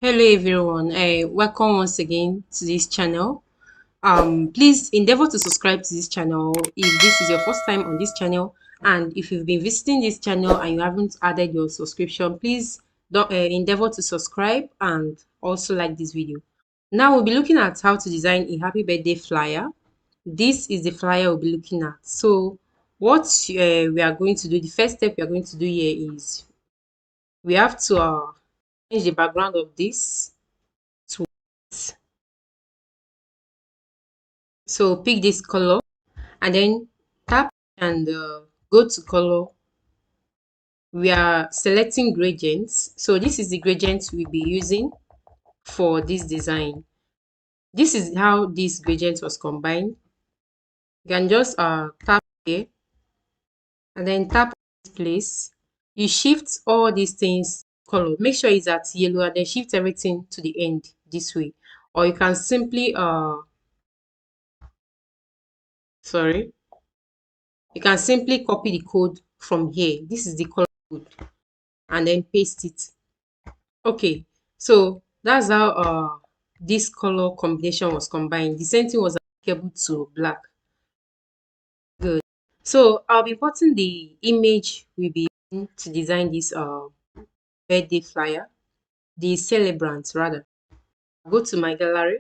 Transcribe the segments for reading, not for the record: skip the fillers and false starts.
Hello everyone, welcome once again to this channel. Please endeavor to subscribe to this channel if this is your first time on this channel, and if you've been visiting this channel and you haven't added your subscription, please don't endeavor to subscribe and also like this video. Now we'll be looking at how to design a happy birthday flyer. This is the flyer we'll be looking at. So what we are going to do, the first step we are going to do here is we have to change the background of this to white. So pick this color and then tap and go to color. We are selecting gradients. So this is the gradient we'll be using for this design. This is how this gradient was combined. You can just tap here and then tap this place. You shift all these things color. Make sure it's at yellow and then shift everything to the end this way. Or you can simply sorry, you can simply copy the code from here. This is the color code and then paste it. Okay, so that's how this color combination was combined. The same thing was applicable to black. Good. So I'll be putting the image we'll be using to design this birthday flyer, the celebrant rather. Go to my gallery.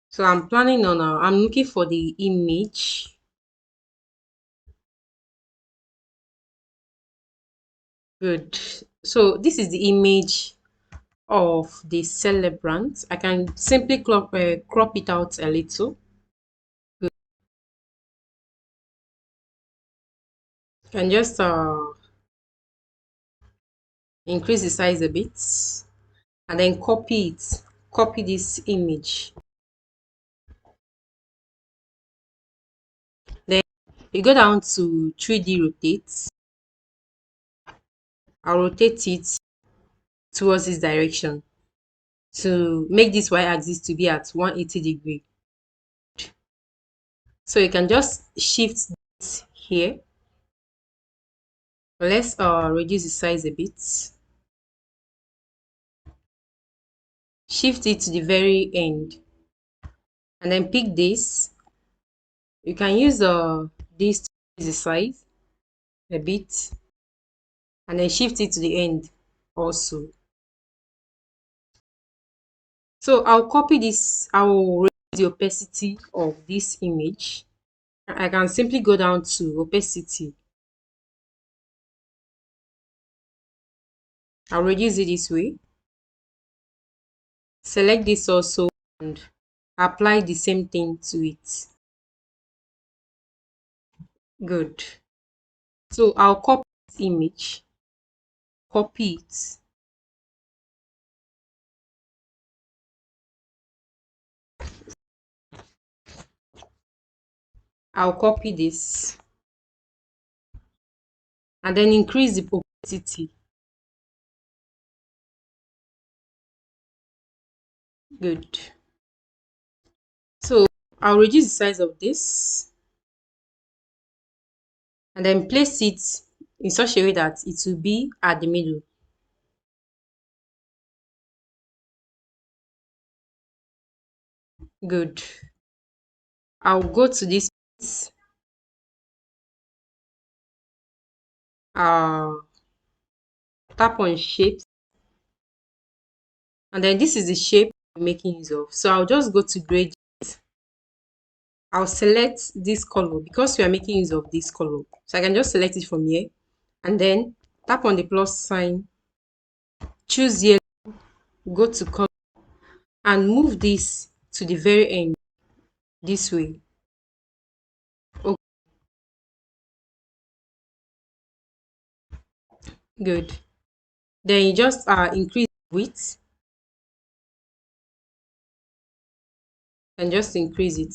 So I'm planning on I'm looking for the image. Good. So this is the image of the celebrant. I can simply crop it out a little. Good. Can just increase the size a bit and then copy this image. Then you go down to 3D rotate. I'll rotate it towards this direction to make this y-axis to be at 180 degree. So you can just shift it here. Let's reduce the size a bit. Shift it to the very end and then pick this. You can use this to increase the size a bit and then shift it to the end also. So I'll copy this. I will raise the opacity of this image. I can simply go down to opacity. I'll reduce it this way. Select this also and apply the same thing to it. Good. So I'll copy this image, copy it. I'll copy this and then increase the opacity. Good. So I'll reduce the size of this and then place it in such a way that it will be at the middle. Good. I'll go to this tap on shapes and then this is the shape I'm making use of. So I'll just go to gradient. I'll select this color because we are making use of this color. So I can just select it from here and then tap on the plus sign, choose yellow, go to color and move this to the very end this way. Okay, good. Then you just increase width and just increase it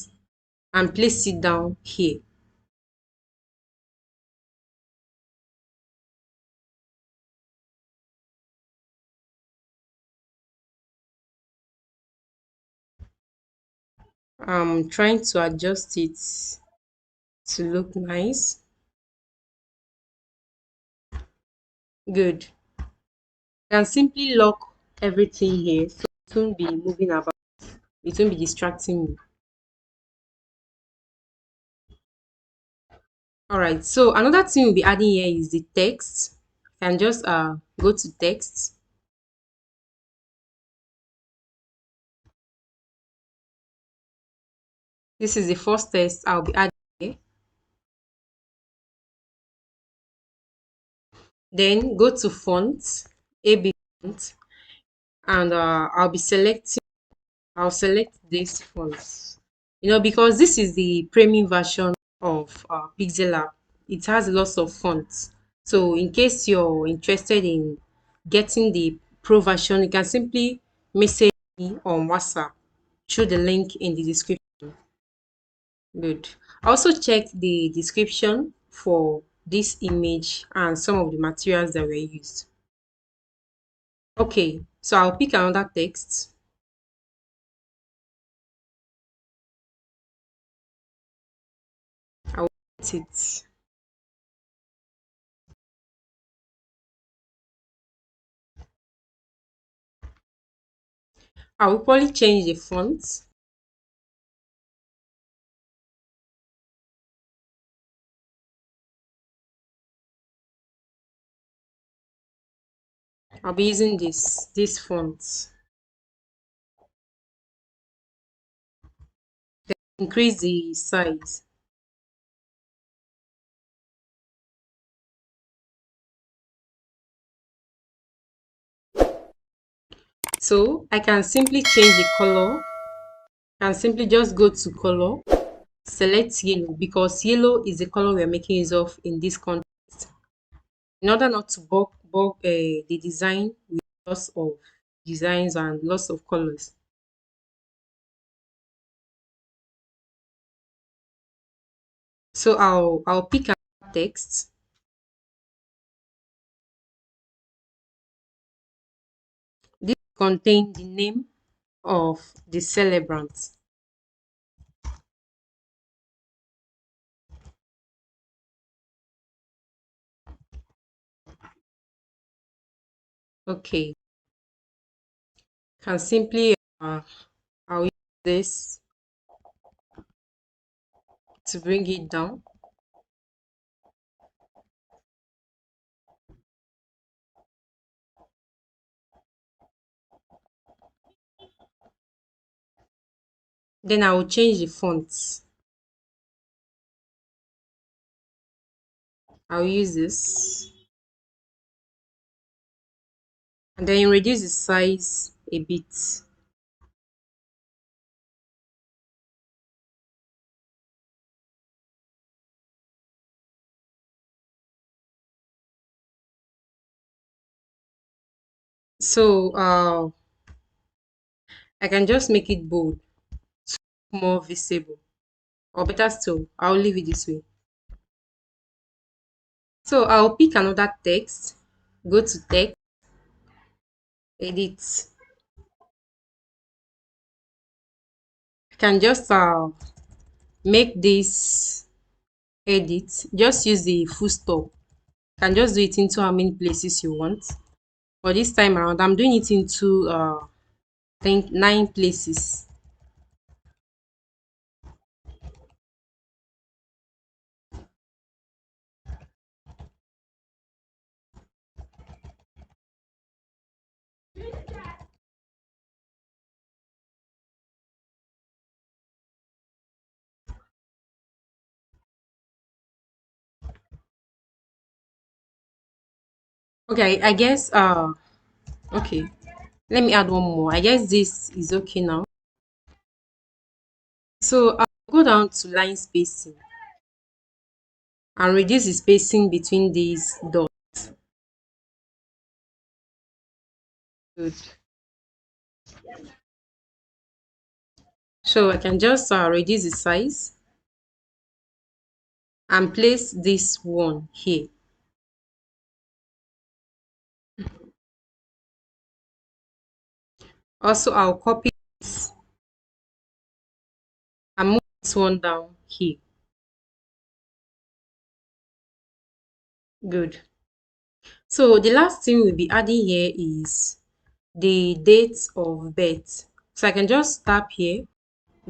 and place it down here. I'm trying to adjust it to look nice. Good. I can simply lock everything here so it won't be moving about. It won't be distracting me. All right. So another thing we'll be adding here is the text. You can just go to text. This is the first text I'll be adding here. Then go to font, AB font, and I'll select this font. Because this is the premium version of Pixellab. It has lots of fonts. So in case you're interested in getting the pro version, you can simply message me on WhatsApp through the link in the description. Good. Also check the description for this image and some of the materials that were used. Okay, so I'll pick another text. I'll write it. I will probably change the font. I'll be using this font. Increase the size. So I can simply change the color. I can simply just go to color, select yellow because yellow is the color we're making use of in this context. In order not to bug the design with lots of designs and lots of colors. So I'll pick a text. This contains the name of the celebrant. Okay, can simply I'll use this to bring it down. Then I will change the font. I'll use this and then reduce the size a bit. So I can just make it bold, more visible, or better still, I'll leave it this way. So I'll pick another text, go to text, edit. I can just make this edit. Just use the full stop. You can just do it into how many places you want. But this time around, I'm doing it into I think 9 places. Okay, I guess okay. Let me add one more. I guess this is okay now. So I'll go down to line spacing and reduce the spacing between these dots. Good. So I can just reduce the size and place this one here. Also, I'll copy this and move this one down here. Good. So the last thing we'll be adding here is the date of birth. So I can just tap here,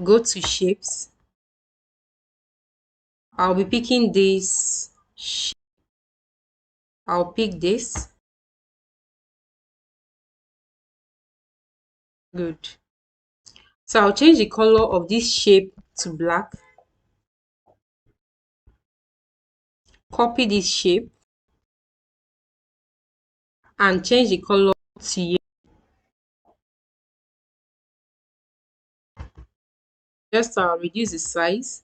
go to shapes. I'll be picking this. I'll pick this. Good. So I'll change the color of this shape to black. Copy this shape and change the color to yellow. Just reduce the size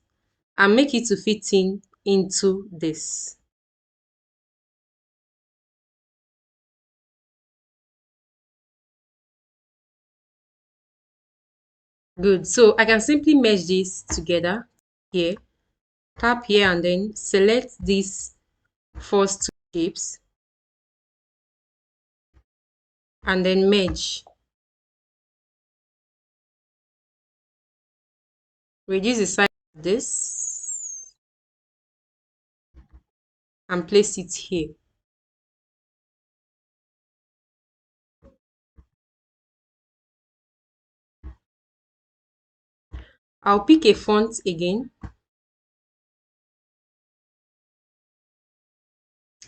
and make it to fit in into this. Good. So I can simply merge this together here. Tap here and then select these first two shapes and then merge. Reduce the size of this and place it here. I'll pick a font again.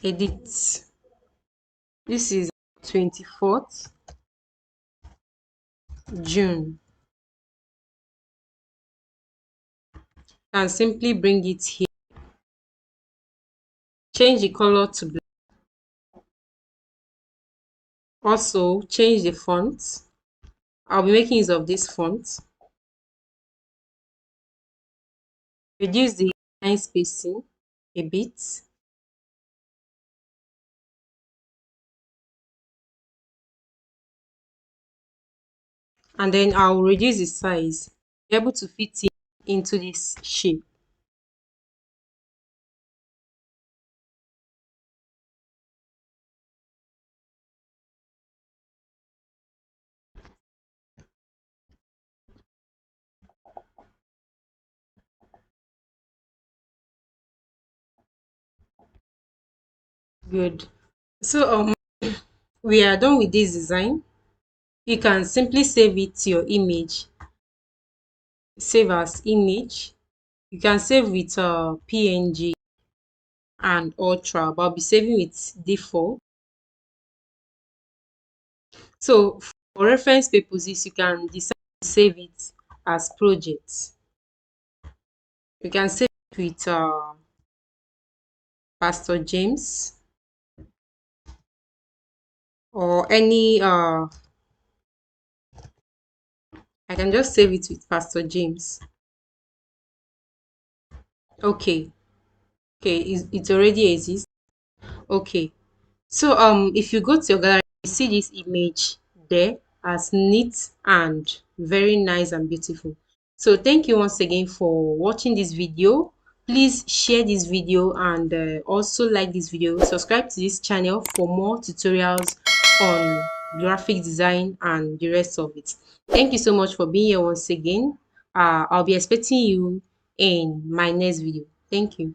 Edit. This is 24th June. And simply bring it here. Change the color to black. Also change the font. I'll be making use of this font. Reduce the line spacing a bit. And then I'll reduce the size. Be able to fit it into this shape. Good. So we are done with this design. You can simply save it to your image. Save as image. You can save with PNG and Ultra, but I'll be saving with default. So for reference purposes, you can decide to save it as projects. You can save it with Pastor James or any I can just save it with Pastor James. Okay. Okay, it already exists. Okay. So if you go to your gallery, you see this image there as neat and very nice and beautiful. So thank you once again for watching this video. Please share this video and also like this video. Subscribe to this channel for more tutorials on graphic design and the rest of it. Thank you so much for being here once again. I'll be expecting you in my next video. Thank you.